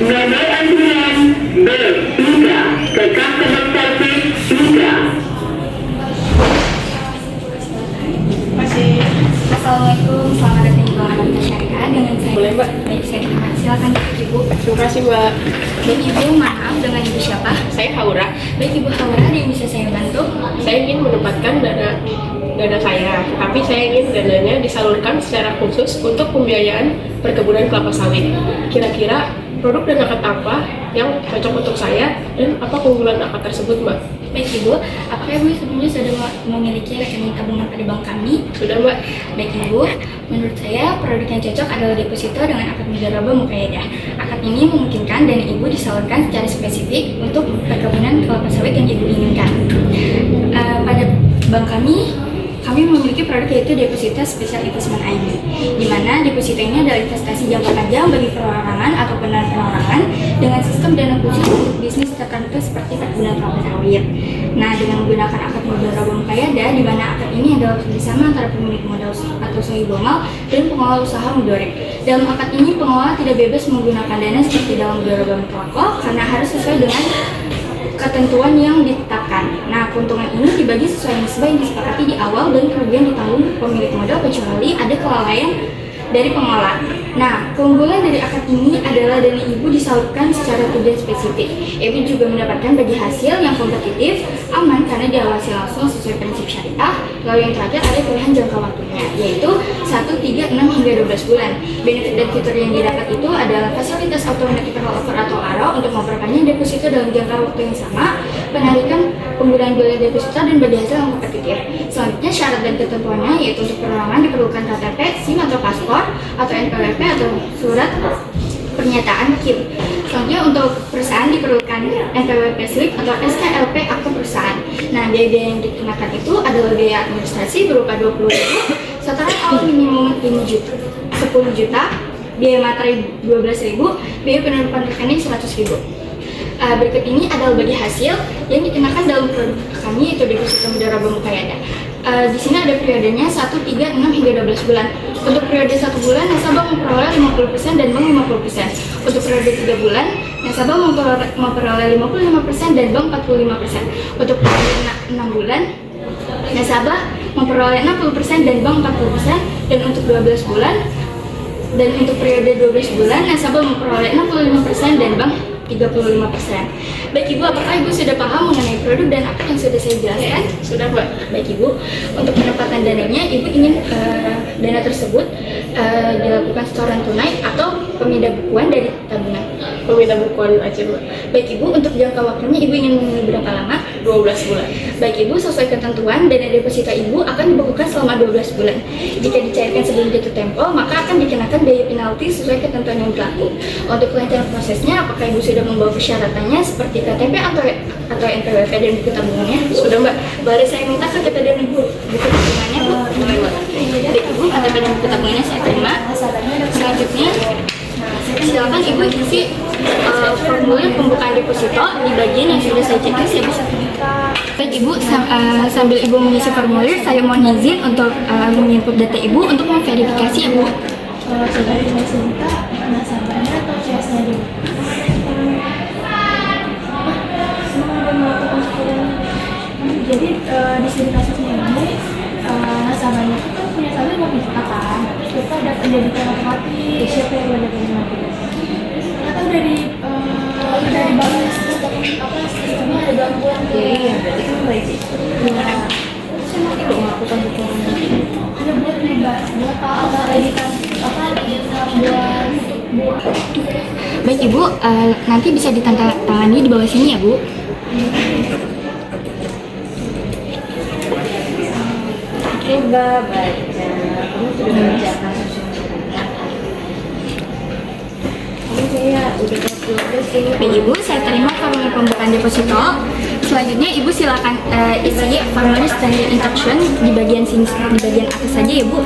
Nomor antrian B3 ke customer service 3. Assalamualaikum, selamat datang di Bank Ananta Syariah dengan saya. Boleh, Mbak? Baik, saya terima. Silakan Ibu. Terima kasih, Mbak. Baik Ibu, maaf dengan Ibu siapa? Saya Haura. Baik Ibu Haura, ada yang bisa saya bantu? Saya ingin menempatkan dana saya, tapi saya ingin dananya disalurkan secara khusus untuk pembiayaan perkebunan kelapa sawit. Kira-kira produk dan akad apa yang cocok untuk saya dan apa keunggulan akad tersebut, Mbak? Baik Ibu, apakah Ibu sebelumnya sudah memiliki rekening tabungan pada bank kami? Sudah, Mbak. Baik Ibu, menurut saya produk yang cocok adalah deposito dengan akad mudharabah muqayyadah. Akad ini memungkinkan dana Ibu disalurkan secara spesifik untuk perkebunan kelapa sawit yang Ibu inginkan. Pada bank kami memiliki produk yaitu deposito Special Investment ID, di mana deposito ini adalah investasi jangka panjang bagi perorangan atau perorangan dengan sistem dana khusus untuk bisnis tertentu seperti perkebunan kelapa sawit. Nah, dengan menggunakan akad mudharabah muqayyadah, di mana akad ini adalah kerjasama antara pemilik modal atau sahibul mal dan pengelola usaha mudharib. Dalam akad ini, pengelola tidak bebas menggunakan dana seperti dalam mudharabah mutlaqah karena harus sesuai dengan ketentuan yang ditetapkan. Nah, keuntungan ini dibagi sesuai nisbah yang disepakati di awal dan kerugian ditanggung pemilik modal kecuali ada kelalaian dari pengelola. Nah, keunggulan dari akad ini adalah dana Ibu disalurkan secara tujuan spesifik. Ibu juga mendapatkan bagi hasil yang kompetitif, aman karena diawasi langsung sesuai prinsip syariah. Lalu yang terakhir ada pilihan jangka waktunya, yaitu 1, 3, 6, hingga 12 bulan. Benefit dan fitur yang didapat itu adalah fasilitas automatic rollover atau ARO untuk memperpanjang deposito dalam jangka waktu yang sama, penarikan penggunaan biaya deposito dan bagi hasil yang kompetitif. Selanjutnya syarat dan ketentuannya yaitu untuk perorangan diperlukan KTP, SIM atau paspor, atau NPWP atau surat pernyataan KIP. Selanjutnya untuk perusahaan diperlukan NPWP slip atau SKLP akte perusahaan. Nah, biaya yang dikenakan itu adalah biaya administrasi berupa 20.000, setoran awal minimum 10 juta, biaya materi 12.000, biaya penutupan rekening 100.000. Berikut ini adalah bagi hasil yang dikenakan dalam produk kami yaitu deposito mudharabah muqayyadah. Di sini ada periodenya 1, 3, 6, hingga 12 bulan. Untuk periode 1 bulan, nasabah memperoleh 50% dan bank 50%. Untuk periode 3 bulan, nasabah memperoleh 55% dan bank 45%. Untuk periode 6 bulan, nasabah memperoleh 60% dan bank 40%. Dan untuk 12 bulan, dan untuk periode 12 bulan, nasabah memperoleh 65% dan bank 35%. Baik Ibu, apakah Ibu sudah paham mengenai produk dan apa yang sudah saya jelaskan? Sudah, Mbak. Baik Ibu, untuk penempatan dananya, Ibu ingin dana tersebut dilakukan setoran tunai atau pemindah bukuan dari tabungan? Pemindah bukuan aja, Mbak. Baik Ibu, untuk jangka waktunya Ibu ingin memilih berapa lama? 12 bulan. Baik Ibu, sesuai ketentuan, dana deposito Ibu akan dibekukan selama 12 bulan. Jika dicairkan sebelum jatuh tempo, maka akan dikenakan biaya penalti sesuai ketentuan yang berlaku. Untuk kelancaran prosesnya, apakah Ibu sudah membawa persyaratannya seperti KTP atau NPWP dan buku tabungannya? Sudah, Mbak. Boleh saya minta KTP dan buku tabungannya, Bu? Boleh, Mbak. Baik Ibu, KTP dan buku tabungannya saya terima. Selanjutnya, silakan Ibu isi formulir pembukaan deposito di bagian yang sudah saya checklist ya, Bu. Baik Ibu, sambil Ibu mengisi formulir, saya mohon izin untuk menginput data Ibu untuk memverifikasi Ibu. Saudari saya minta nasabahnya atau CS-nya dulu. Jadi di sini kasusnya ini nasabahnya itu kan punya saldo 50 juta kan, terus kita ada pendebitan otomatis, siapa yang ada pendebitan otomatis? Ternyata dari bank sistemnya ada gangguan. Iya, berarti kan baik sih. Iya. Terus saya mau tidak melakukan bukuan hanya buat editan buat. Baik Ibu, nanti bisa ditandatangani di bawah sini ya Bu. Coba baca, kamu sudah baca kasus ini saya udah sini. Baik Ibu, saya terima formulir pembukaan deposito. Selanjutnya Ibu silakan isi formulir standard instruction di bagian sini, di bagian atas saja ya Bu.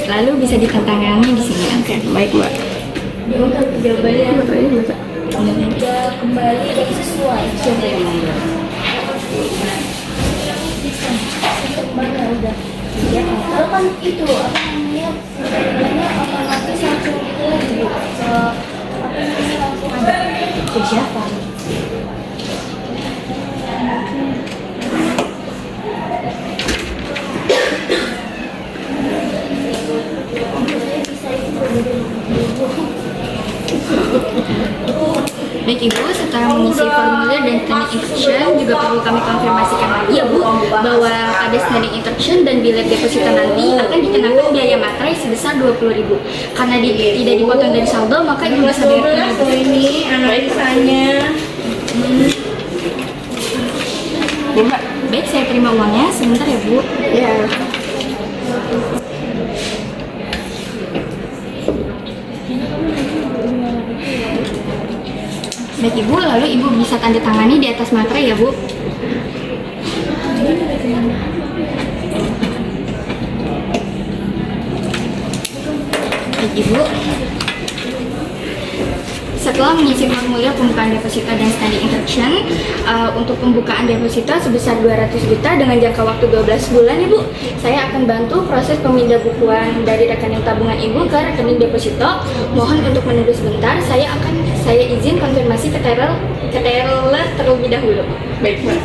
Lalu bisa ditandatangani di sini. Oke, baik, Mbak. Jawabannya udah kembali sesuai. Siapa yang ngomong? Mana udah. Ya, kalau kan itu apa namanya otomatis langsung itu lagi siapa? Baik Ibu, setelah mengisi formulir dan standing instruction juga perlu kami konfirmasikan lagi ya Bu bahwa pada standing instruction dan bilet deposito nanti akan dikenakan biaya materai sebesar 20.000. Karena tidak dipotong dari saldo maka Ibu bisa bayar tunai. Ini analisanya. Baik, saya terima uangnya. Sebentar ya Bu. Ya. Baik Ibu, lalu Ibu bisa tanda tangani di atas materai ya Bu. Baik Ibu, setelah mengisi formulir pembukaan deposito dan standing instruction, untuk pembukaan deposito sebesar 200 juta dengan jangka waktu 12 bulan Ibu, saya akan bantu proses pemindah bukuan dari rekening tabungan Ibu ke rekening deposito. Mohon untuk menunggu sebentar, saya izin konfirmasi ke teller terlebih dahulu. Baik, Mbak.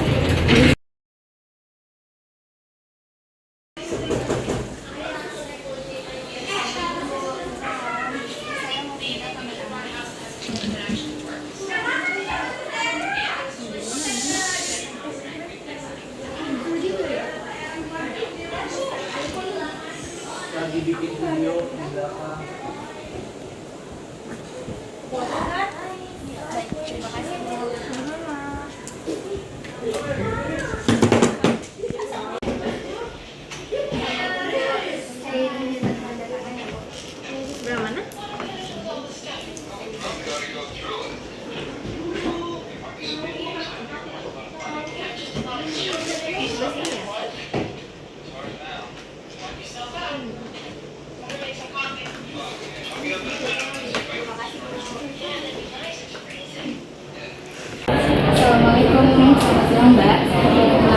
Assalamualaikum, selamat siang Mbak.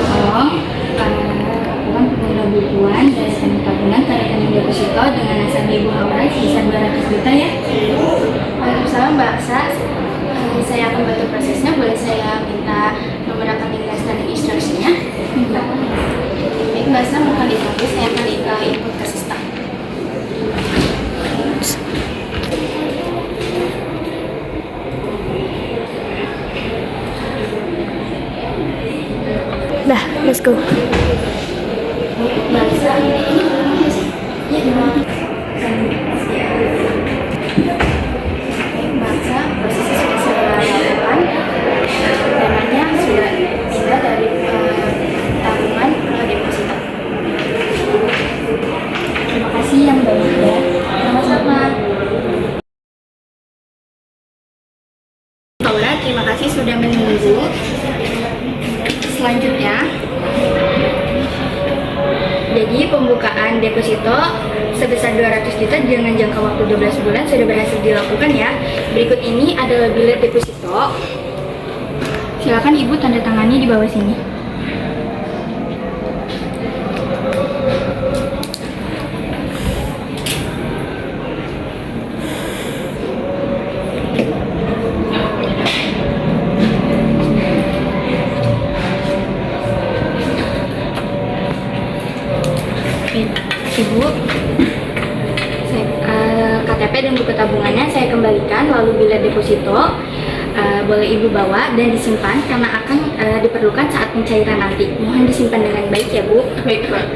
Tolong uang pemindah bukuan dari rekening tabungan ke rekening deposito dengan nasabah Ibu Aura sebesar 200 juta ya. Waalaikumsalam Mbak Aksa. Saya akan bantu prosesnya. Boleh saya minta nomor rekening dan standing instruction-nya? Baik Mbak Aksa, mohon ditunggu. Saya akan input ke sistem. Dah, let's go. Mbak Aksa, ini Mbak Aksa, prosesnya sudah saya lakukan. Dananya sudah pindah dari tabungan ke deposito. Terima kasih yang banyak ya. Sama-sama. Aura, terima kasih sudah menunggu. Selanjutnya, jadi pembukaan deposito sebesar 200 juta dengan jangka waktu 12 bulan sudah berhasil dilakukan ya. Berikut ini adalah bilet deposito. Silakan Ibu tanda tangani di bawah sini. Ibu, KTP dan buku tabungannya saya kembalikan, lalu bilet deposito boleh Ibu bawa dan disimpan karena akan diperlukan saat pencairan nanti. Mohon disimpan dengan baik ya Bu. Baik, Mbak.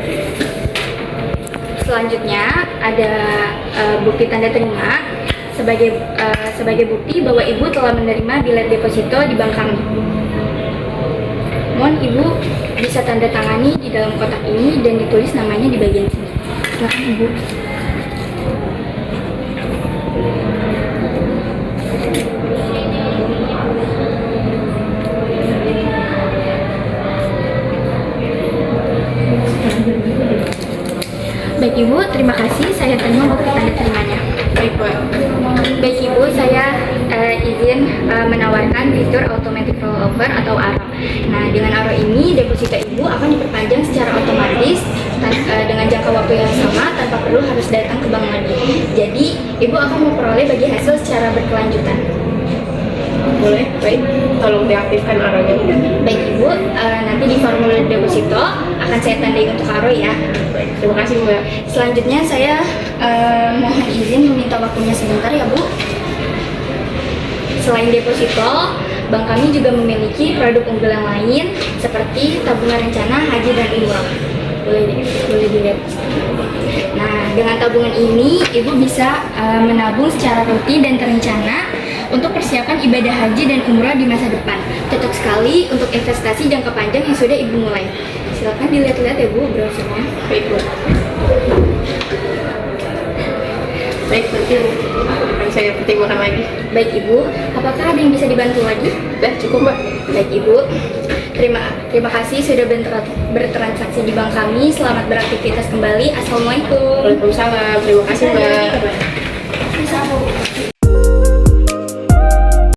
Selanjutnya ada bukti tanda terima sebagai bukti bahwa Ibu telah menerima bilet deposito di bank kami. Mohon Ibu bisa tanda tangani di dalam kotak ini dan ditulis namanya di bagian sini. Silakan Ibu. Baik Ibu, terima kasih. Saya terima bukti tanda terimanya. Baik, Mbak. Baik Ibu, saya izin menawarkan fitur automatic rollover atau ARO. Nah, dengan ARO ini deposito Ibu akan diperpanjang secara otomatis dengan jangka waktu yang sama tanpa perlu harus datang ke bank lagi. Jadi, Ibu akan memperoleh bagi hasil secara berkelanjutan. Boleh, baik. Tolong diaktifkan ARO-nya. Baik Ibu, nanti di formulir deposito akan saya tandai untuk ARO ya. Baik, terima kasih Mbak. Selanjutnya saya mohon izin meminta waktunya sebentar ya Bu. Selain deposito, bank kami juga memiliki produk unggulan lain seperti tabungan rencana haji dan umroh. Boleh dilihat. Nah, dengan tabungan ini Ibu bisa menabung secara rutin dan terencana untuk persiapan ibadah haji dan umroh di masa depan. Cocok sekali untuk investasi jangka panjang yang sudah Ibu mulai. Silakan dilihat-lihat ya Bu brosurnya. Baik, Bu. Baik, nanti akan saya pertimbangkan lagi. Baik Ibu, apakah ada yang bisa dibantu lagi? Udah cukup Mbak. Baik Ibu, terima kasih sudah bertransaksi di bank kami. Selamat beraktivitas kembali. Assalamualaikum. Waalaikumsalam. Terima kasih Mbak.